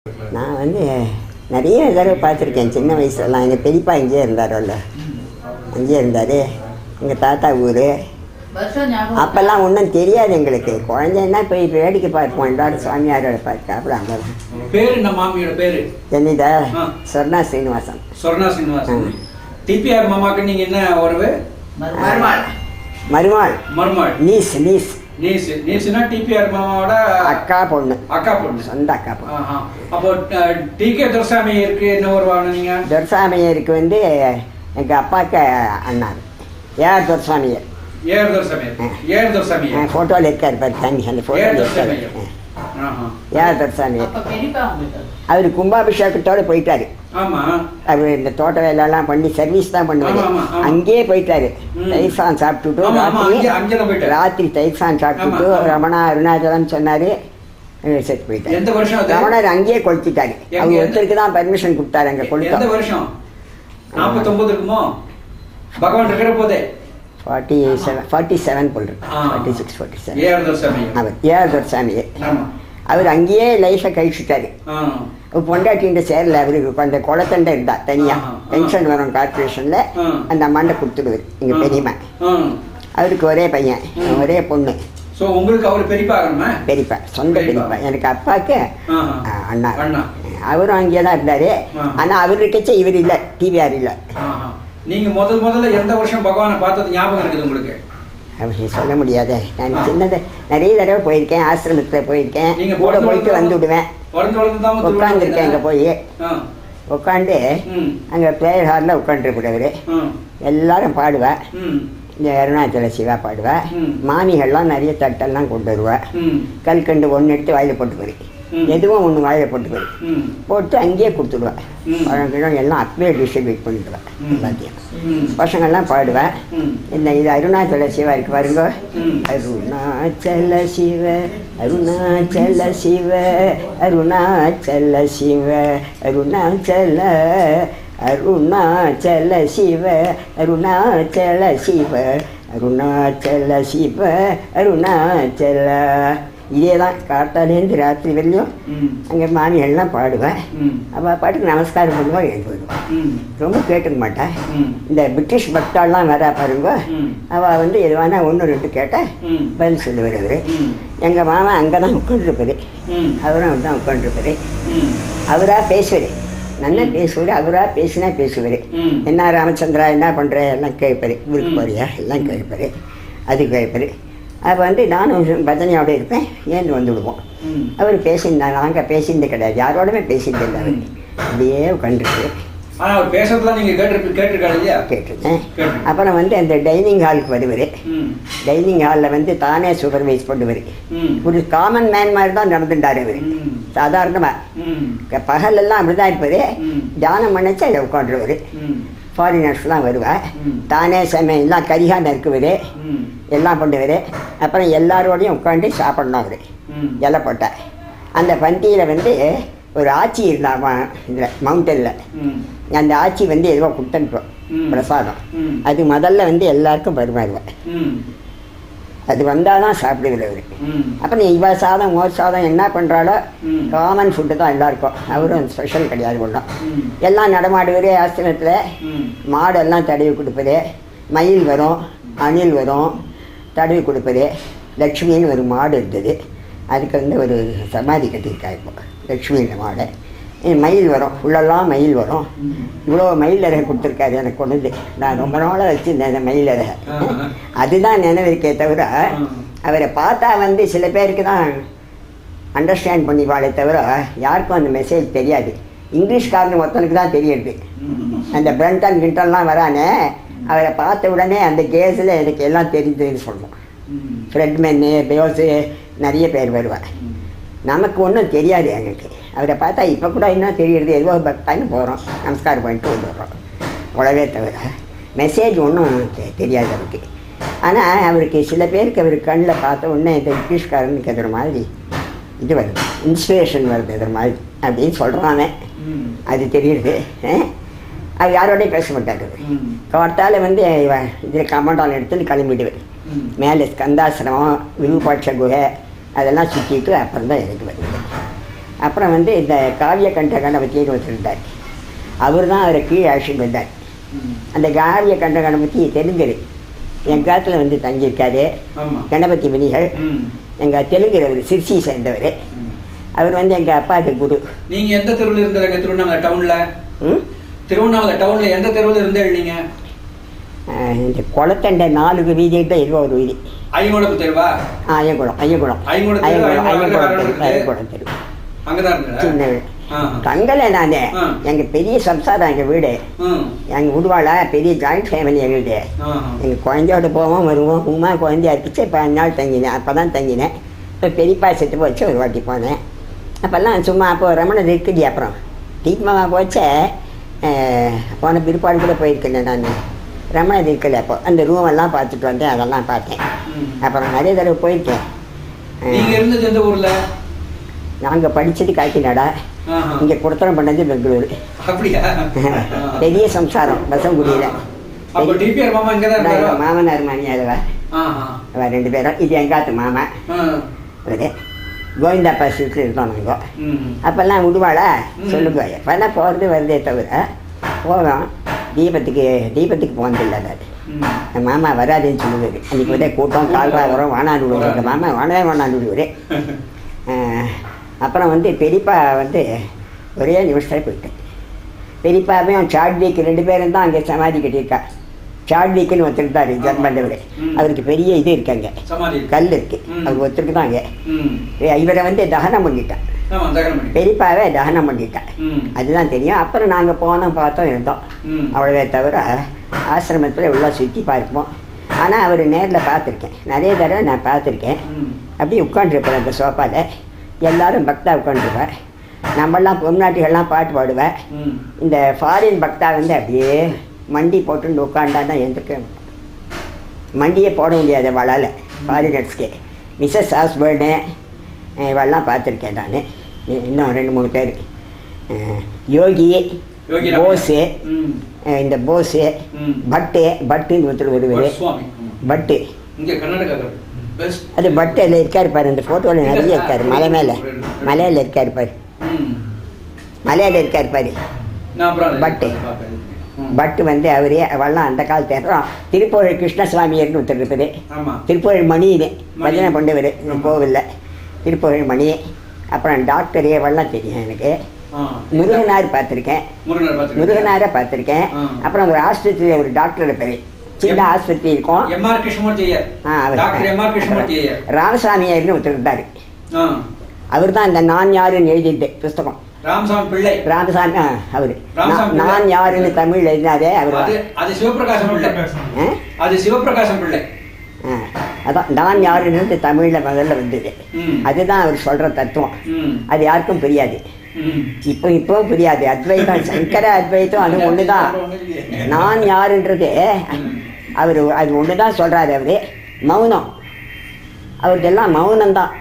நான் வந்து நிறைய தடவை பார்த்துருக்கேன். சின்ன வயசுலலாம் எங்கள் பெரியப்பா இங்கேயே இருந்தாரோல்ல, அங்கேயே இருந்தார். எங்கள் தாத்தா ஊர். அப்போல்லாம் ஒன்றும் தெரியாது எங்களுக்கு. குழந்தைன்னா போய் வேடிக்கை பார்ப்போம், எல்லாரும் சுவாமியாரோட பார்த்து. அப்புறம் அங்கே பேர் என்ன மாமியோட பேர்? ஜெனிதா சொர்ணா ஸ்ரீனிவாசன். சொர்ணா ஸ்ரீனிவாசன். டிபிஆர் மாமாக்கு நீங்கள் என்ன உறவு? மருமாள். மருமாள். Niece niece niece. நீஸ்னா டிபிஆர் மாமாவோட அக்கா பொண்ணு. அக்கா பொண்ணு. சொந்த அக்கா பொண்ணு. அப்போ டிகே துரசாமியருக்கு என்ன வருவாங்க நீங்கள்? துரசாமியருக்கு வந்து எங்கள் அப்பாவுக்கு அண்ணா ஏஆர் துரசாமியர். ஏஆர் துரசாமியர். ஏஆர் துரசாமியர் ஃபோட்டோவில் இருக்கார் பாரு தண்ணி, அந்த ஃபோட்டோவில் இருக்கார். ஏஆர் துரசாமியர் அவர் கும்பாபிஷேகத்தோடு போயிட்டாரு. அவர் இந்த தோட்ட வேலையெல்லாம் பண்ணி சர்வீஸ் தான் பண்ணுவார். அங்கேயே போயிட்டாரு. தயிர் சாதம் சாப்பிட்டுட்டு ராத்திரி தயிர் சாதம் சாப்பிட்டுட்டு ரமணா அருணாச்சலம் சொன்னார், செத்து போயிட்டாரு. ரமணர் அங்கேயே கொளுத்திட்டாரு. அவங்க ஒருத்தருக்கு தான் பர்மிஷன் கொடுத்தாரு அங்கே கொளுத்த. 47 போல் இருக்கு. 46, 47. அவர் ஏஆர் துரசாமி. அவர் அங்கேயே லைஃபை கழிச்சுட்டாரு. பொண்டாட்டின்ற சேரில் அவருக்கு அந்த குளத்தண்டை இருந்தா தனியாக பென்ஷன் வரும் கார்பரேஷனில், அந்த அம்மாண்ட கொடுத்துடுவார் எங்கள் பெரியம்மா. அவருக்கு ஒரே பையன், ஒரே பொண்ணு. உங்களுக்கு அவர் பெரியப்பா? பெரியப்பா, சொந்த பெரியப்பா. எனக்கு அப்பாவுக்கு அண்ணா. அவரும் அங்கேயே தான் இருந்தார். ஆனால் அவர் இருக்கச்சே இவர் இல்லை, டிவிஆர் இல்லை. நீங்கள் முதல்ல எந்த வருஷம் பகவானை பார்த்தது ஞாபகம் இருக்குது உங்களுக்கு? அப்படி சொல்ல முடியாது. நான் சின்னது நிறைய தடவை போயிருக்கேன். ஆசிரமத்தில் போயிருக்கேன். கூட போயிட்டு வந்து விடுவேன். உட்காந்துருக்கேன். அங்கே போய் உட்காந்து அங்கே ப்ளேயர் ஹாலில் உட்காந்துருக்கூடவர். எல்லாரும் பாடுவேன். இந்த அருணாச்சல சிவா பாடுவேன். மாமிகள்லாம் நிறைய தட்டெல்லாம் கொண்டு வருவேன். கல்கண்டு ஒன்று எடுத்து வாயில் போட்டுக்குவேன். எதுவும் ஒன்று வாயில் போட்டுக்குவேன். போட்டு அங்கேயே கொடுத்துடுவேன். பழங்கிழம் எல்லாம் அப்பவே டிஸ்ட்ரிபியூட் பண்ணிடுவேன். எல்லாத்தையும் பசங்கள்லாம் பாடுவேன். இது அருணாச்சல சிவா இருக்கு பாருங்க. அருணாச்சல சிவ அருணாச்சல சிவ அருணாச்சல சிவ அருணாச்சல அருணாச்சல சிவ அருணாச்சல சிவ அருணாச்சல சிவ அருணாச்சல. இதே தான் காத்தாலேருந்து ராத்திரி வரையும் அங்கே மாமியெல்லாம் பாடுவேன். அவள் பாட்டுக்கு நமஸ்காரம் பண்ணுவோம், எழுந்து போயிடுவான். ரொம்ப கேட்டுக்க மாட்டேன். இந்த பிரிட்டிஷ் பக்தாலாம் வரா பாருங்க, அவள் வந்து எதுவானா 1 2 கேட்டால் பதில் சொல்லுவார் அவர். எங்கள் மாமா அங்கே தான் உட்காந்துருப்பாரு. அவரும் தான் உட்காந்துருப்பாரு. அவராக பேசுவார், நல்லா பேசுவார். அவராக பேசினா பேசுவார். என்ன ராமச்சந்திரா என்ன பண்ணுற எல்லாம் கேட்பார். ஊருக்கு போறியா எல்லாம் கேட்பார். அது கேட்பார். அப்போ வந்து நானும் பஜனையோடு இருப்பேன். ஏந்து வந்து விடுவோம். அவர் பேசியிருந்தாங்க. நாங்கள் பேசியிருந்தே கிடையாது, யாரோடமே பேசியிருந்தே இல்லை. அவர் அப்படியே உட்காந்துருக்கு. கேட்டிருக்கேன். அப்புறம் வந்து அந்த டைனிங் ஹாலுக்கு வருவார். டைனிங் ஹாலில் வந்து தானே சூப்பர்வைஸ் பண்ணுவார். ஒரு காமன் மேன் மாதிரி தான் நடந்துட்டார் அவர். சாதாரணமாக பகலெல்லாம் அப்படி தான் இருப்பார். தியானம் பண்ணிச்சு அதை உட்காந்துருவார். ஃபாரினர்ஸ்லாம் வருவார். தானே எல்லாம் கரிகான இருக்குவார், எல்லாம் பண்ணுவார். அப்புறம் எல்லாரோடையும் உட்காந்து சாப்பிட்ணும். அவர் இலை போட்டார். அந்த பந்தியில் வந்து ஒரு ஆச்சி இருந்தாமா இதில் மவுண்டனில். அந்த ஆச்சி வந்து ஏதோ கொடுத்துட்டோம் பிரசாதம். அது முதல்ல வந்து எல்லாருக்கும் பரிமாறுவேன். அது வந்தால் தான் சாப்பிடுவார் அவர். அப்புறம் இவ சாதம் மோர் சாதம் என்ன பண்ணுறாலோ காமன் ஃபுட்டு தான் எல்லாருக்கும். அவரும் ஸ்பெஷல் கிடையாது. ஒன்றும் எல்லாம் நடமாடுவார். ஆசிரமத்தில் மாடெல்லாம் தடவி கொடுப்பாரு. மயில் வரும், அணில் வரும், தடவி கொடுப்பாரு. லக்ஷ்மின்னு ஒரு மாடு இருந்தது, அதுக்கு வந்து ஒரு சமாதி கட்டியிருக்கா. இப்போ லக்ஷ்மின்ற மாடு. மயில் வரும், உள்ளெல்லாம் மயில் வரும். இவ்வளோ மயில் இறகை கொடுத்துருக்காரு எனக்கு கொண்டு. நான் ரொம்ப நாளாக வச்சுருந்தேன் அந்த மயில் இறகை. அதுதான் நினைவிருக்கே தவிர அவரை பார்த்தா வந்து சில பேருக்கு தான் அண்டர்ஸ்டாண்ட் பண்ணிப்பாளே தவிர யாருக்கும் அந்த மெசேஜ் தெரியாது. இங்கிலீஷ்காரனு ஒருத்தனுக்கு தான் தெரியுது. அந்த பிரண்டன் கிண்டன்லாம் வரானே, அவரை பார்த்த உடனே அந்த கேஸில் எனக்கு எல்லாம் தெரிஞ்சதுன்னு சொல்லுவோம். ஃப்ரெட்மென்னு பேஸு நிறைய பேர் வருவார். நமக்கு ஒன்றும் தெரியாது. எங்களுக்கு அவரை பார்த்தா இப்போ கூட இன்னும் தெரியுது. ஏதோ பக்தான்னு போகிறோம், நமஸ்காரம் பண்ணிட்டு வந்துடுறோம். உழவே தவிர மெசேஜ் ஒன்றும் தெரியாது அவருக்கு. ஆனால் அவருக்கு சில பேருக்கு அவர் கண்ணில் பார்த்த உடனே இந்த பிரிட்டிஷ்காரனுக்கு எதிர மாதிரி இது வருது, இன்ஸ்பிரேஷன் வருது எதிர மாதிரி அப்படின்னு சொல்கிறாங்க. அது தெரியுது. அது யாரோடையும் பேச மாட்டார். காட்டால் வந்து இதில் கமாண்டால் எடுத்துன்னு கிளம்பிடுவேன். மேலே ஸ்கந்தாசிரமம், விருப்பாட்ச குகை அதெல்லாம் சுற்றிட்டு அப்புறம் தான் எனக்கு வருது. அப்புறம் வந்து இந்த காவிய கண்ட கணபதினு வச்சுருந்தார். அவர் தான் அவரை கீழே அழைச்சிட்டு வந்தார். அந்த காவிய கண்ட கணபதி தெலுங்கர், என் காலத்தில் வந்து தங்கியிருக்காரு. கணபதி முனிகள் எங்கள் தெலுங்கர், அவர் சிர்சி சேர்ந்தவர். அவர் வந்து எங்கள் அப்பாவுக்கு குரு. நீங்கள் எந்த தெருவில் இருந்தாங்க? திருவண்ணாமலை டவுனில். திருவண்ணாமலை டவுனில் எந்த தெருவில் இருந்தால் நீங்கள்? இந்த குளத்தண்டை 4 வீதிகிட்ட இருபது ஒரு வீதி. ஐயங்குளம் தெருவா? ஐயங்குளம் தெரு. சின்ன வீடு தங்கலை. நான் எங்கள் பெரிய சம்சாரம், எங்கள் வீடு எங்கள் உருவாள பெரிய ஜாயிண்ட் ஃபேமிலி எங்களுடைய. எங்கள் குழந்தையோட போவோம் வருவோம். உமா குழந்தையா இருந்துச்சு. 15 நாள் தங்கினேன். அப்போ தான் தங்கினேன். இப்போ பெரியப்பா செத்து போச்சு, ஒரு வாட்டி போனேன். அப்போல்லாம் சும்மா அப்போ ரமணன் இருக்குது. அப்புறம் தீபமாக போச்சே போன பிற்பாடு கூட போயிருக்கேன் நான். ரமணன் இருக்கல அப்போ அந்த ரூமெல்லாம் பார்த்துட்டு வந்தேன், அதெல்லாம் பார்த்தேன். அப்புறம் நிறைய தடவை போயிருக்கேன். நீங்கள் இருந்தது எந்த ஊரில்? நாங்கள் படித்தது காக்கிநாடா, இங்கே குடுத்தனம் பண்ணது பெங்களூரு. அப்படியா? பெரிய சம்சாரம் பசங்குடியில். மாமனார் மாமியாரவா அவ 2 பேரும். இது எங்காத்து மாமா. அது கோவிந்தாப்பா ஸ்ட்ரீட்டில் இருக்கோம் நாங்கள். அப்போல்லாம் விடுவாளா சொல்லுங்க. இப்போல்லாம் போகிறது வருதே தவிர போவோம். தீபத்துக்கு போனதில்லை. அது என் மாமா வராதுன்னு சொல்லுவார். அன்றைக்கி ஒரே கூட்டம் கால்வா வரும். வானாண்டு விடுவார் எங்கள் மாமா. வானாண்டு விடுவார். அப்புறம் வந்து பெரியப்பா வந்து ஒரே நிமிஷத்தில் போயிட்டேன். பெரியப்பாவையும் சாட்விக் 2 பேரும் தான் அங்கே சமாதி கட்டியிருக்கா. சாட்விக்குன்னு ஒருத்தருந்தார் ஜெர்மனில். அவருக்கு பெரிய இது இருக்காங்க, கல் இருக்கு. அவர் ஒருத்தருக்கு தான் அங்கே. இவரை வந்து தகனம் பண்ணிட்டான். பெரியப்பாவே தகனம் பண்ணிட்டான். அதுதான் தெரியும். அப்புறம் நாங்கள் போனோம், பார்த்தோம், இருந்தோம். அவ்வளோவே தவிர ஆசிரமத்தில் உள்ள சுற்றி பார்ப்போம். ஆனால் அவர் நேரில் பார்த்துருக்கேன். நிறைய தடவை நான் பார்த்துருக்கேன். அப்படியே உட்காந்துருப்பேன் அந்த சோஃபாவில். எல்லாரும் பக்தா உட்காந்துருப்பேன். நம்மளாம் பொம்நாட்டிகள்லாம் பாட்டு பாடுவேன். இந்த ஃபாரின் பக்தா வந்து அப்படியே மண்டி போட்டு உட்காண்டா தான் எந்திருக்க. மண்டியே போட முடியாது அவளால். ஃபாரினர்ஸ்க்கு மிஸ்ஸஸ் ஹாஸ்பர்டு இவெல்லாம் பார்த்துருக்கேன் நான். இன்னும் 2-3 பேர். யோகி போஸு, இந்த போஸு பட்டுன்னு ஒருத்தர் வருவார். பட்டு அது பட்டில் இருக்கார் பாரு. அந்த ஃபோட்டோவில் நிறைய இருக்கார். மலையில் இருக்கார் பாரு. மலையில் இருக்கார் பாரு பட்டு வந்து அவரே அவெல்லாம் அந்த காலத்து. அப்புறம் திருப்பூர் கிருஷ்ணசுவாமியர்னு ஒருத்தர் இருக்குது. திருப்பூர் மணின்னு பஜனை கொண்டவர் கோவிலில். திருப்பூர் மணி. அப்புறம் டாக்டர் அவெல்லாம் தெரியும் எனக்கு. முருகனார் பார்த்துருக்கேன். முருகனாரை பார்த்துருக்கேன். அப்புறம் ஒரு ஆஸ்பத்திரியில் ஒரு டாக்டர் இருப்பார். சின்ன ஆஸ்பத்திரி இருக்கும். ராமசாமியார்னு ஒருத்தர் இருந்தார். அவர் தான் இந்த நான் யாருன்னு எழுதிட்டு புஸ்தகம். ராமசாமி பிள்ளை. ராமசாமி அவரு நான் யாருன்னு தமிழ் எழுதினாரே அவர். அது சிவபிரகாசம் பிள்ளை. அதான் நான் யாருன்னு தமிழில் முதல்ல வந்தது. அதுதான் அவர் சொல்கிற தத்துவம். அது யாருக்கும் புரியாது. இப்போ புரியாது. அத்வைதம், சங்கர அத்வைத்தம் அது ஒன்று தான். நான் யாருன்றது அவர் அது ஒன்று தான் சொல்கிறாரு. அவர் மௌனம். அவருக்கெல்லாம் மௌனம்தான்.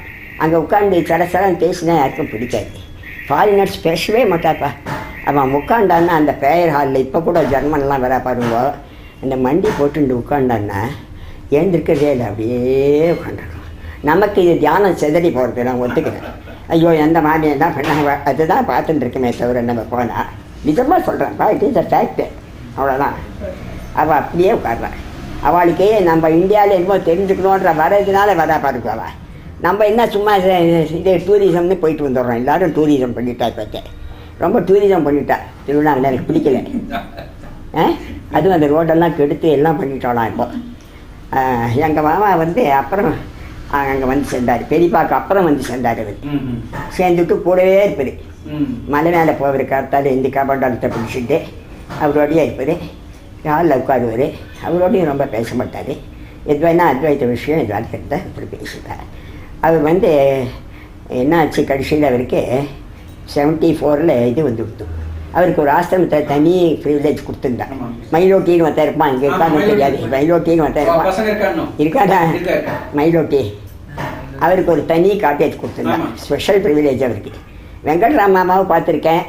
அங்கே உட்காந்து சடசடம் பேசினா யாருக்கும் பிடிக்காது. ஃபாரினர்ஸ் பேசவே மாட்டாப்பா. அவன் உட்காண்டான்னா அந்த ப்ரேயர் ஹாலில் இப்போ கூட ஜெர்மன்லாம் வர பாருங்க. அந்த மண்டி போட்டுட்டு உட்காண்டான்னா எழுந்திருக்கிறதே இல்லை, அப்படியே உட்காந்துருக்கோம். நமக்கு இது தியானம் செதறி போகிறது நான் ஒத்துக்கிறேன். ஐயோ எந்த மாதிரி என்ன பண்ணாங்க அதுதான் பார்த்துட்டு இருக்குமே தவிர நம்ம போனால். நிஜமாக சொல்கிறேன்ப்பா, இட் இஸ் அ ஃபேக்ட். அவ்வளோதான். அவள் அப்படியே உட்காடுறான். அவளுக்கே நம்ம இந்தியாவில் என்னமோ தெரிஞ்சுக்கணுன்ற வரதுனால வரா பாருக்குவா. நம்ம என்ன சும்மா இது டூரிசம்னு போயிட்டு வந்துடுறோம். எல்லோரும் டூரிசம் பண்ணிட்டா. இப்போ ரொம்ப டூரிசம் பண்ணிட்டா. திருவண்ணாமலை எனக்கு பிடிக்கல. அதுவும் அந்த ரோடெல்லாம் கெடுத்து எல்லாம் பண்ணிட்டோலாம். இப்போ எங்கள் மாமா வந்து அப்புறம் அங்கே வந்து சேர்ந்தார். பெரியப்பாக்கு அப்புறம் வந்து சேர்ந்தார். அவர் சேர்ந்துட்டு கூடவே இருப்பார். மலை மேலே போகிற காத்தால் இந்த காப்பாண்டத்தை பிடிச்சிட்டு அவரோடையே இருப்பார். ஹாலில் உட்காருவார். அவரோடையும் ரொம்ப பேச மாட்டார். எதுவானா அத்வைத்த விஷயம் எதுவாக இருந்தால் இப்படி பேசிட்டார். அவர் வந்து என்னாச்சு, கடைசியில் அவருக்கு 74 இது வந்து கொடுத்து அவருக்கு ஒரு ஆசிரமத்தை தனி ப்ரிவிலேஜ் கொடுத்துருந்தான். மைலோட்டின்னு ஒருத்தர் இருப்பான். இங்கே இருக்கான்னு தெரியாது. மைலோட்டின்னு ஒருத்தர் இருப்பான். இருக்காடா மைலோட்டி. அவருக்கு ஒரு தனி காட்டேஜ் கொடுத்துருந்தான். ஸ்பெஷல் ப்ரிவிலேஜ் அவருக்கு. வெங்கட்ராமாவை பார்த்துருக்கேன்.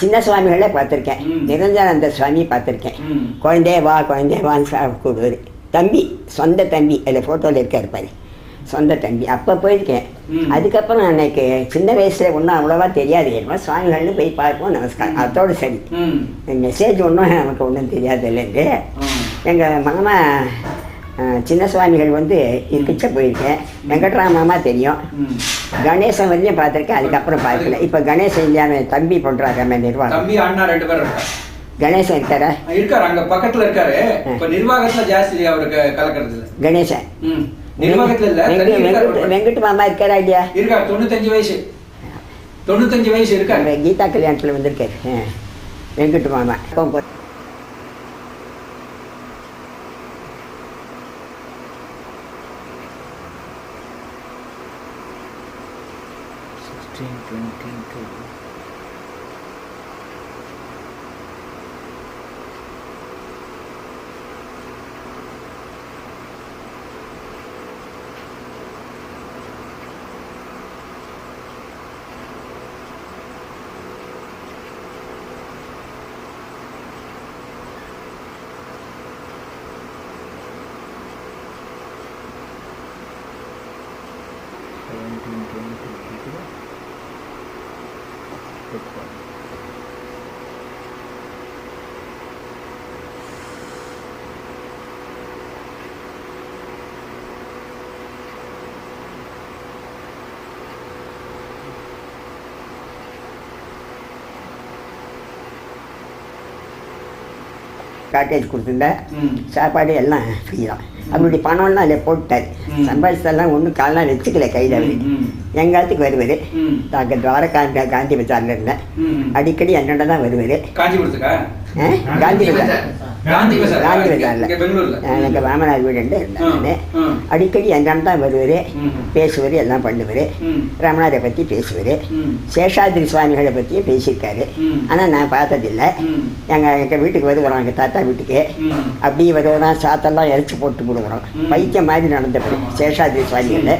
சின்ன சுவாமிகளே பார்த்துருக்கேன். நிரஞ்சனானந்த சுவாமி பார்த்துருக்கேன். குழந்தைய வான்னு கூடுவார். தம்பி, சொந்த தம்பி. அதில் ஃபோட்டோவில் இருக்கார் பாரு. சொந்த தம்பி அப்போ போயிருக்கேன். அதுக்கப்புறம் எனக்கு சின்ன வயசில் ஒன்றும் அவ்வளோவா தெரியாது. என்னமோ சுவாமிகள்னு போய் பார்ப்போம், நமஸ்காரம், அதோடு சரி. மெசேஜ் ஒன்றும் நமக்கு ஒன்றும் தெரியாது இல்லைன்னு. எங்கள் மாமா சின்ன சுவாமிகள் வந்து இருக்கிச்ச போயிருக்கேன். வெங்கட்ராம மாமா தெரியும். கணேசன் வரையும் பார்த்துருக்கேன், அதுக்கப்புறம் பார்க்கல. இப்போ கணேசன் இல்லையா தம்பி பண்ணுறாங்க நிர்வாகம். தம்பி அண்ணா 2 பேர் இருக்காங்க. கணேசன் இருக்காரா? இருக்காரு, அங்க பக்கத்துல இருக்காரு. இப்ப நிர்வாகத்துல ஜாஸ்தி அவருக்கு கலக்கிறது இல்ல. கணேசன் நிர்வாகத்துல இல்ல. வெங்கட் மாமா இருக்காரா இல்லையா? இருக்காரு, 95 வயசு. 95 வயசு இருக்காரு. கீதா கல்யாணத்துல வந்திருக்காரு வெங்கட் மாமா. காட்டேஜ் கொடுத்துருந்தேன், சாப்பாடு எல்லாம் ஃப்ரீ தான். அப்படி பணம்லாம் அதில் போட்டார். சம்பாதிச்சதெல்லாம் ஒன்றும் காலெலாம் வச்சுக்கல கையில். அவர் எங்காத்துக்கு வருவார். நாங்கள் துவாரகா காந்தி பஜாரில் இருந்தேன். அடிக்கடி என்னோட தான் வருவார். காந்தி பஜார் காந்தி பஜாரில் எங்கள் மாமனார் வீடு இருந்தேன். அடிக்கடி என்னோட தான் வருவார், பேசுவார், எல்லாம் பண்ணுவார். ரமணாரை பற்றி பேசுவார். சேஷாதிரி சுவாமிகளை பற்றியும் பேசியிருக்காரு. ஆனால் நான் பார்த்ததில்லை. எங்கள் வீட்டுக்கு வருவோம், எங்கள் தாத்தா வீட்டுக்கு. அப்படி வருவோம், சாத்தெல்லாம் இறைச்சி போட்டு கொடுக்குறோம். பைத்தியம் மாதிரி நடந்தபடி சேஷாதிரி சுவாமிகளை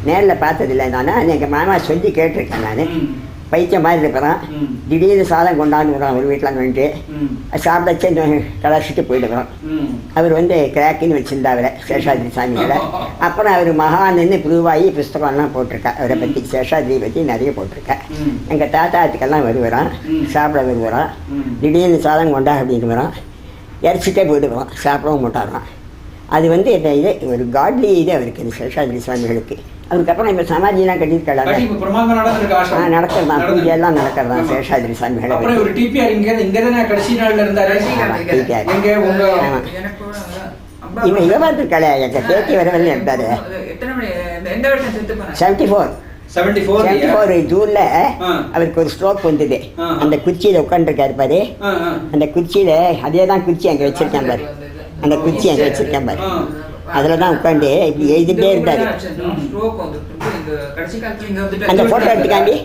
நேரில் பார்த்ததில்லை. நான் எங்கள் மாமா சொல்லி கேட்டிருக்கேன். நான் பைத்தியம் மாதிரி இருக்கிறான். திடீர்னு சாதம் கொண்டாந்து விடுறான் ஒரு வீட்டில் வந்துட்டு. சாப்பிடச்சே கலாச்சிட்டு போயிடுறோம். அவர் வந்து கிராக்கின்னு வச்சுருந்தாவில சேஷாதிரி சாமிகளை. அப்புறம் அவர் மகான்னு ப்ரூவாகி புஸ்தகம்லாம் போட்டிருக்கா. அவரை பற்றி சேஷாதிரியை பற்றி நிறைய போட்டிருக்கேன். எங்கள் தாத்தாத்துக்கெல்லாம் வருவாரான், சாப்பிட வருவாரான். திடீர்னு சாதம் கொண்டா அப்படின்னு வரான், இறச்சிட்டே போயிடுவோம், சாப்பிடவும் மாட்டாரான். அது வந்து என்ன இது ஒரு காட்லி இது அவருக்கு, இந்த சேஷாதிரி சுவாமிகளுக்கு. அதுக்கப்புறம் இப்போ சமாதியெல்லாம் கட்டியிருக்கலாம், நடக்கிறதான், பூஜையெல்லாம் நடக்கிறதான் சேஷாதிரி சுவாமிகளை. இவன் இவ பார்த்துருக்காளே, எங்கள் பேத்தி வரவெல்லாம் இருந்தார். 74 ஜூன்ல அவருக்கு ஒரு ஸ்ட்ரோக் வந்தது. அந்த குச்சியில் உட்காந்துருக்காரு பாரு, அந்த குச்சியில் அதே தான் குச்சி அங்கே வச்சிருக்கேன் பாரு, அந்த குச்சி அங்கே வச்சிருக்கேன் பாரு, அதில் தான் உட்காந்து இப்படி எழுதிட்டே இருந்தார். அந்த ஃபோட்டோ எடுத்துக்காண்டி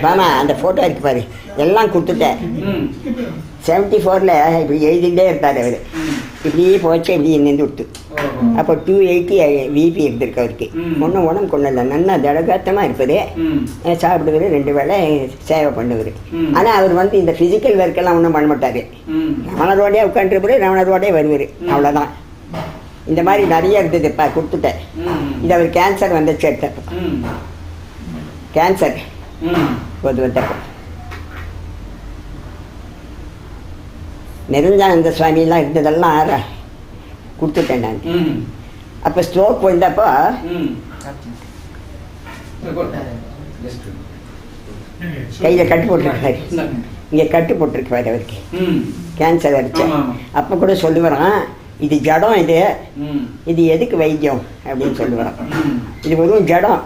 பாமா, அந்த ஃபோட்டோ இருக்கு பாரு, எல்லாம் கொடுத்துட்டேன். 74ல் இப்படி எழுதிட்டே இருந்தார் அவர். இப்படியே போச்சு, இப்படி நின்று விட்டு. அப்போ 280 பிபி இருந்திருக்கு அவருக்கு. ஒன்றும் உடம்பு கொண்டு இல்லை, நல்லா திடகாத்தமாக இருப்பார். சாப்பிடுவார், 2 வேளை சேவை பண்ணுவார். ஆனால் அவர் வந்து இந்த ஃபிசிக்கல் ஒர்க்கெல்லாம் ஒன்றும் பண்ண மாட்டார். ரமணரோடே உட்காந்துருப்பார், ரமணரோடே வருவார், அவ்வளோதான். இந்த மாதிரி நிறைய இருந்தது. இப்போ கொடுத்துட்டேன். இது அவர் கேன்சர் வந்துச்சு, எடுத்தப்போ கேன்சர் போது வந்தப்போ. நெருஞ்சானந்த சுவாமியெல்லாம் இருந்ததெல்லாம் கொடுத்துட்டேன் நான். அப்போ ஸ்ட்ரோக் வந்தப்போ கையில் கட்டு போட்டிருக்காரு, இங்கே கட்டு போட்டிருக்காரு அவருக்கு, கேன்சர் அடிச்சு. அப்போ கூட சொல்லுவாரான், இது ஜடம், இது எதுக்கு வைத்தியம் அப்படின்னு சொல்லுவாரான். இது வெறும் ஜடம்.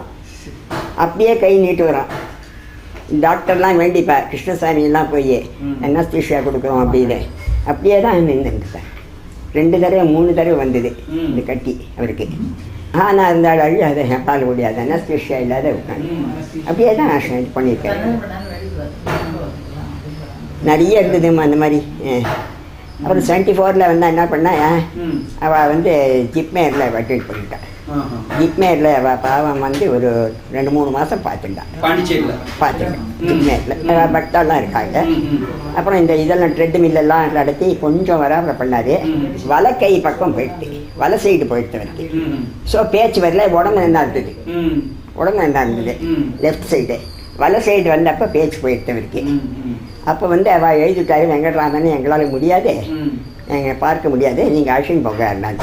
அப்படியே கை நீட்டு வரான். டாக்டர்லாம் வேண்டிப்பா, கிருஷ்ணசாமியெல்லாம் போய் அனஸ்தீசியா கொடுக்குறோம் அப்படின்னு. அப்படியே தான் நின்றுட்டேன். 2 தடவை 3 தடவை வந்தது இந்த கட்டி அவருக்கு. ஆனால் இருந்தாலும் அழி அதை பால் முடியாது, அனஸ்தீசியா இல்லாத உட்காந்து அப்படியே தான் இது பண்ணியிருக்கேன். நிறைய இருந்ததுமா அந்த மாதிரி. அப்புறம் 74ல் வந்தால் என்ன பண்ணா, அவள் வந்து ஜிப்மேரில் அட்மிட் பண்ணிட்டாள். ஜிப்மேரில் அவள் பாவம் வந்து ஒரு 2-3 மாதம் பார்த்துட்டான். ஜிப்மேரில் பக்தாலாம் இருக்காங்க. அப்புறம் இந்த இதெல்லாம் ட்ரெட் மில்லெல்லாம் நடத்தி கொஞ்சம் வராமல் பண்ணார். வலக்கை பக்கம் போயிட்டு வலை சைடு போயிடுத்தவருக்கு. ஸோ பேச்சு வரல, உடம்பு நல்லா இருந்தது, உடம்பு நல்லா இருந்தது லெஃப்ட் சைடு. வலை சைடு வந்தப்போ பேச்சு போயிடுத்தவருக்கு. அப்போ வந்து அவள் எழுதிட்டாரு, வெங்கட்ராமன் எங்களால் முடியாது, எங்கள் பார்க்க முடியாது, நீங்கள் அழைச்சின்னு போங்க இருந்தாங்க.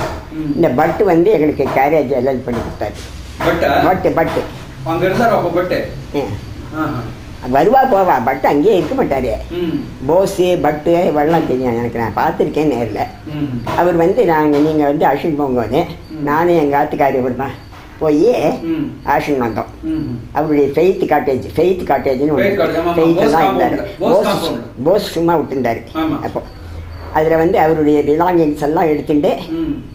இந்த பட்டு வந்து எங்களுக்கு கேரேஜ் எல்லாம் பண்ணி கொடுத்தாரு. பட்டு வருவா போவா, பட்டு அங்கேயே இருக்க மாட்டாரு. போஸு பட்டு இவெல்லாம் தெரியும் எனக்கு, நான் பார்த்துருக்கேன் நேரில். அவர் வந்து நீங்கள் வந்து அழைச்சின்னு போங்க, நானும் எங்கள் ஆத்துக்காரி இவர் தான் போய் ஆக்ஷன் வந்தோம். அவருடைய ஃபெய்த் காட்டேஜ்னு ஃபெய்த்தெல்லாம் இருந்தார். போஸ் சும்மா விட்டுருந்தாரு. அப்போ அதில் வந்து அவருடைய பிலாங்கிங்ஸ் எல்லாம் எடுத்துட்டு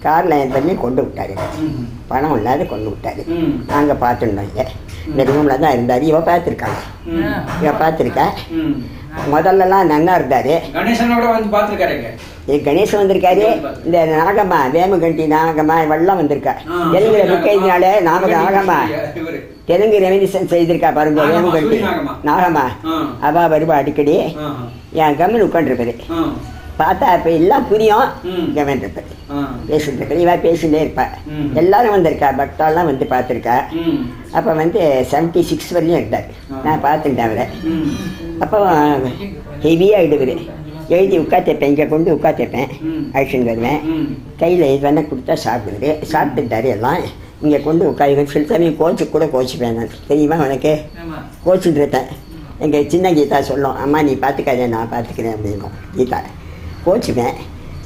காரில் என் பண்ணி கொண்டு விட்டாரு. பணம் இல்லாத கொண்டு விட்டாரு. நாங்கள் பார்த்துருந்தோம். இந்த ரூமில் தான் இருந்தார். இவ பார்த்துருக்காங்க, இவ பார்த்துருக்கா. முதல்லலாம் நல்லா இருந்தார். கணேசன் வந்திருக்காரு. இந்த நாகம்மா, வேமகண்டி நாகம்மா இவெல்லாம் வந்திருக்கா. தெலுங்குல புக்கைனால நாகம்மா தெலுங்கு ரெமினிசன்ஸ் செய்திருக்கா பாருங்க. வேமகண்டி நாகம்மா அவா வருவா அடிக்கடி. என் கம்மின்னு உட்காந்துருப்பாரு. பார்த்தா இப்போ எல்லாம் புரியும். கவன் இருப்பாரு, பேசிட்டு இருப்பாரு. இவா பேசிகிட்டே இருப்பா. எல்லாரும் வந்திருக்கா, பக்தாலாம் வந்து பார்த்துருக்கா. அப்போ வந்து 76 வரையும் இருந்தார். நான் பார்த்துட்டேன் அவரை. அப்போ ஹெவியாக இடுவார். எழுதி உட்காந்துப்பேன், இங்கே கொண்டு உட்காந்துப்பேன், அழிச்சுன்னு வருவேன். கையில் இது வேணால் கொடுத்தா சாப்பிட்டுட்டாரு எல்லாம். இங்கே கொண்டு உட்காந்து சில சமயம் கோச்சுக்கு கூட கோச்சிப்பேன் நான். தெரியுமா உனக்கு? கோச்சுட்டு இருப்பேன். எங்கள் சின்ன கீதா சொல்லும், அம்மா நீ பார்த்துக்காதே நான் பார்த்துக்கிறேன் அப்படின்னும். கீதா கோச்சுப்பேன்.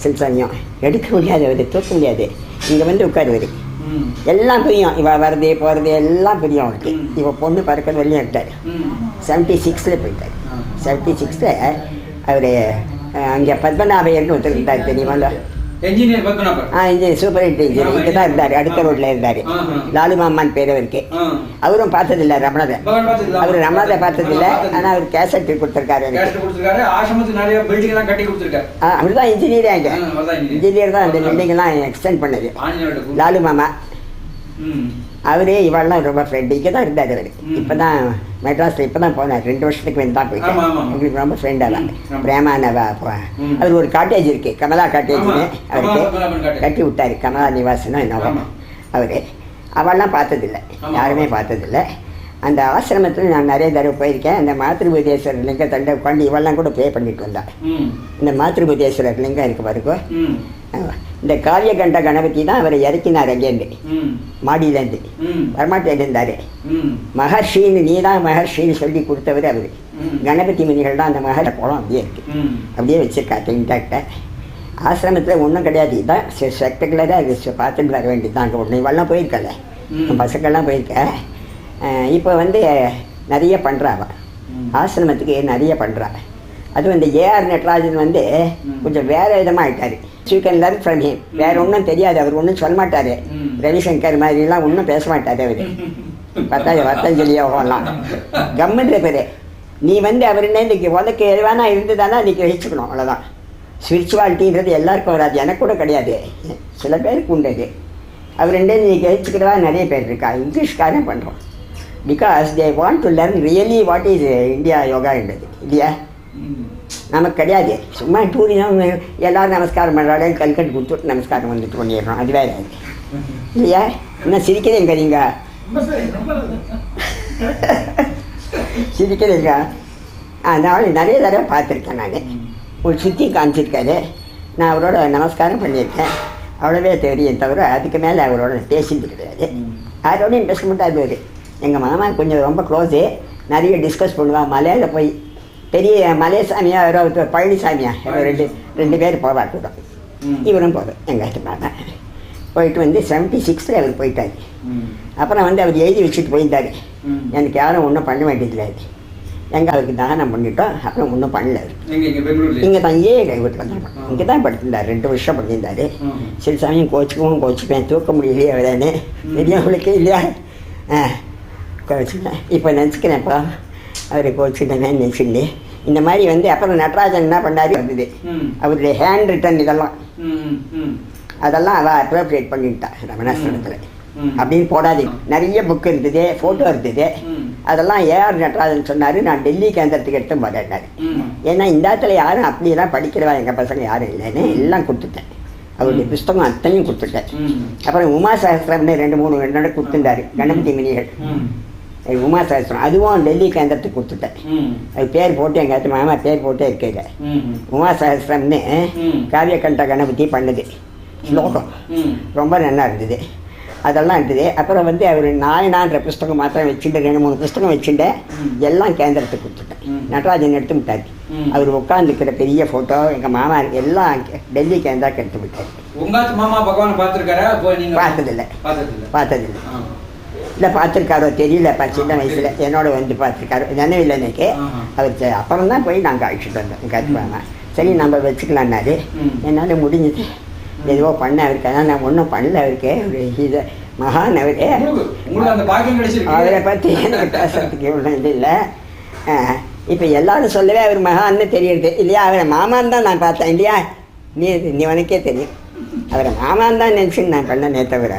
சில சமயம் எடுக்க முடியாது, அவர் தூக்க முடியாது. இங்கே வந்து உட்காருவார். எல்லாம் புரியும். இவள் வர்றது போகிறது எல்லாம் புரியும் அவருக்கு. இவள் பொண்ணு பறக்கிறது வெளியே எடுத்தார். 76 போயிட்டார். 76 அவர் அங்கே பத்மநாபையர்னு ஒருத்தர் இருந்தார், தெரியுமா? Engineer, super engineer. இங்கே தான் இருந்தார், அடுத்த ரோட்டில் இருந்தார். லாலு மாமான் பேர் அவருக்கு. அவரும் பார்த்ததில்லை ரமணாதை. அவர் ரமணாதை பார்த்ததில்லை. ஆனால் அவர் கேசட் கொடுத்துருக்காரு. அவர் தான் இன்ஜினியரே. அங்கே இன்ஜினியர் தான் அந்த பில்டிங்கெல்லாம் எக்ஸ்டெண்ட் பண்ணது லாலு மாமா. அவரே இவாள்லாம் ரொம்ப ஃப்ரெண்டு. இங்கே தான் இருந்தார் அவர். இப்போ தான் மெட்ராஸில் இப்போ தான் போனார். 2 வருஷத்துக்கு வந்து தான் போயிட்டார். எங்களுக்கு ரொம்ப ஃப்ரெண்டாக தான். பிரேமானவா அவர் ஒரு காட்டேஜ் இருக்குது, கமலா காட்டேஜ்னு அவருக்கு கட்டி விட்டார். கமலா நிவாசனும் என்னவோ அவர். அவள்லாம் பார்த்ததில்லை, யாருமே பார்த்ததில்லை. அந்த ஆசிரமத்தில் நான் நிறைய தடவை போயிருக்கேன். அந்த மாத்ருபூதேஸ்வரர் லிங்க தண்டை உட்காந்து இவெல்லாம் கூட ப்ரே பண்ணிட்டு வந்தாள். இந்த மாத்ருபூதேஸ்வரர் லிங்கம் இருக்குது பாருங்க. இந்த காவியகண்ட கணபதி தான் அவரை இறக்கினார் அங்கேருந்து, மாடியிலேருந்து. வரமாட்டேன் இருந்தார். மகர்ஷின்னு நீ தான் மகர்ஷின்னு சொல்லி கொடுத்தவர் அவர். கணபதி முனிகள் தான் அந்த மகர குளம் அப்படியே இருக்கு, அப்படியே வச்சிருக்காரு இன்டாக்டாக. ஆசிரமத்தில் ஒன்றும் கிடையாது. இதுதான் செக்டக்குலராக அது பார்த்துட்டு வர வேண்டியது தான். அங்கே ஒன்று இவெல்லாம் போயிருக்கல, பசங்கள்லாம் போயிருக்க. இப்போ வந்து நிறைய பண்ணுறாவ, ஆசிரமத்துக்கு நிறைய பண்ணுறா. அது வந்து ஏஆர் நடராஜன் வந்து கொஞ்சம் வேறு விதமாக ஆகிட்டார். You can learn from him. வேறு ஒன்றும் தெரியாது, அவர் ஒன்றும் சொல்ல மாட்டார். ரவிசங்கர் மாதிரிலாம் ஒன்றும் பேச மாட்டார் அவர். பத்தாஞ்சலியோ போகலாம் கம்முன்ற பேர். நீ வந்து அவருன்னே இன்றைக்கி உனக்கு எதுவானா இருந்ததானா இன்றைக்கி வச்சுக்கணும், அவ்வளோதான். ஸ்பிரிச்சுவாலிட்டின்றது எல்லாருக்கும் வராது, எனக்கு கூட கிடையாது, சில பேருக்கு உண்டு. அவருண்டே இன்றைக்கி வச்சுக்கிறதா நிறைய பேர் இருக்கா. இங்கிலீஷ்காரன் பண்ணுறோம். Because they want to learn really what is India யோகான்றது இல்லையா. நமக்கு கிடையாது. சும்மா டூரியம் எல்லோரும் நமஸ்காரம் பண்ணுறாலே கல்கட்டு கொடுத்துட்டு நமஸ்காரம் வந்துட்டு பண்ணிடுறோம். அது வேறு இல்லையா. இன்னும் சிரிக்கிறேங்க நீங்கள், சிரிக்கிறீங்க. அதனால் நிறைய தடவை பார்த்துருக்கேன். நான் ஒரு சுற்றி காமிச்சிருக்காரு. நான் அவரோட நமஸ்காரம் பண்ணியிருக்கேன், அவ்வளோவே தெரியும். தவிர அதுக்கு மேலே அவரோட பேசிட்டு கிடையாது. யாரோடையும் பேச மாட்டாது. அவர் எங்கள் மாமா கொஞ்சம் ரொம்ப க்ளோஸு, நிறைய டிஸ்கஸ் பண்ணுவாள். மலையில் போய் பெரிய மலையசாமியா அவரோ பழனிசாமியா ரெண்டு பேர் போவார் கூட. இவரும் போவார் எங்கள் மாமா. போயிட்டு வந்து 76 அவர் போயிட்டார். அப்புறம் வந்து அவர் எழுதி வச்சுட்டு போயிருந்தார், எனக்கு யாரும் ஒன்றும் பண்ண வேண்டியதில்லை. எங்கே அவருக்கு தானம் பண்ணிட்டோம். அப்புறம் ஒன்றும் பண்ணல. இங்கே தான் வீட்டில் தான் இங்கே தான் படுத்திருந்தார். 2 வருஷம் பண்ணியிருந்தார். சில சமயம் கோச்சிப்பேன், தூக்க முடியலையே அவரேன்னு பெரியவங்களுக்கு இல்லையா. கோச்சிப்பேன். இப்போ நினச்சிக்கிறேன்ப்பா அவரை கோச்சிட்டேன்னு நினச்சிட்டு. இந்த மாதிரி வந்து அப்புறம் நடராஜன் என்ன பண்ணாரு வந்தது, அவருடைய ஹேண்ட் ரிட்டன் இதெல்லாம் அதெல்லாம் அவள் அப்ரோப்ரியேட் பண்ணிட்டா ரமணாசிரமத்தில். அப்படின்னு போடாது. நிறைய புக்கு இருந்தது, ஃபோட்டோ இருந்தது. அதெல்லாம் ஏஆர் நடராஜன் சொன்னார், நான் டெல்லி கேந்திரத்துக்கு எடுத்து போராடினார். ஏன்னா இந்த இடத்துல யாரும் அப்படியெல்லாம் படிக்கிறவா எங்கள் பசங்க யாரும் இல்லைன்னு எல்லாம் கொடுத்துட்டேன். அவருடைய புஸ்தகம் அத்தனையும் கொடுத்துட்டேன். அப்புறம் உமா சகஸ்திரம்னு 2-3 கொடுத்துருந்தாரு கணபதி முனிகள். உமா சகஸ்திரம் அதுவும் டெல்லி கேந்திரத்துக்கு கொடுத்துட்டேன். அது பேர் போட்டு எங்கள் மாமா பேர் போட்டே இருக்கையில் உமா சகஸ்திரம்னு காவியகண்ட கணபதி பண்ணுது ஸ்லோகம் ரொம்ப நல்லா இருந்தது. அதெல்லாம் இருந்தது. அப்புறம் வந்து அவர் நாயனான்ற புஸ்தகம் மாத்திரம் வச்சுட்டு 2-3 புஸ்தகம் வச்சுட்டு எல்லாம் கேந்திரத்துக்கு கொடுத்துட்டேன். நடராஜன் எடுத்து விட்டார். அவர் உட்காந்துக்கிற பெரிய ஃபோட்டோ எங்கள் மாமா எல்லாம் டெல்லி கேந்திராக்கு எடுத்து விட்டார். மாமா பகவான் பார்த்துருக்காரா? பார்த்ததில்லை இல்லை பார்த்துருக்காரோ தெரியலப்பா. சின்ன வயசில் என்னோட வந்து பார்த்துருக்காரோ நினைவில்லை எனக்கு. அவர் அப்புறம் தான் போய் நாங்கள் அழைச்சிட்டு வந்தோம் எங்கள் மாமா. சரி நம்ம வச்சுக்கலான்னாரு. என்னால் முடிஞ்சது எதுவோ பண்ண அவருக்கு. அதான் நான் ஒன்றும் பண்ணல அவருக்கு. இதை மகான் அவரே. அவரை பற்றி எனக்கு பேசுறதுக்கு இவ்வளோ இது இல்லை. இப்போ எல்லாரும் சொல்லவே அவர் மகான்னு தெரியுது இல்லையா? அவரை மாமான்னு தான் நான் பார்த்தேன் இல்லையா? நீ உனக்கே தெரியும். அவரை மாமான்னு தான் நினச்சின்னு நான் பண்ணனே தவிர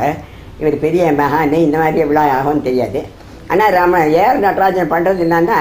இவர் பெரிய மகான் இந்த மாதிரி எவ்வளோ ஆகும்னு தெரியாது. ஆனால் ஏஆர் நடராஜன் பண்ணுறது என்னன்னா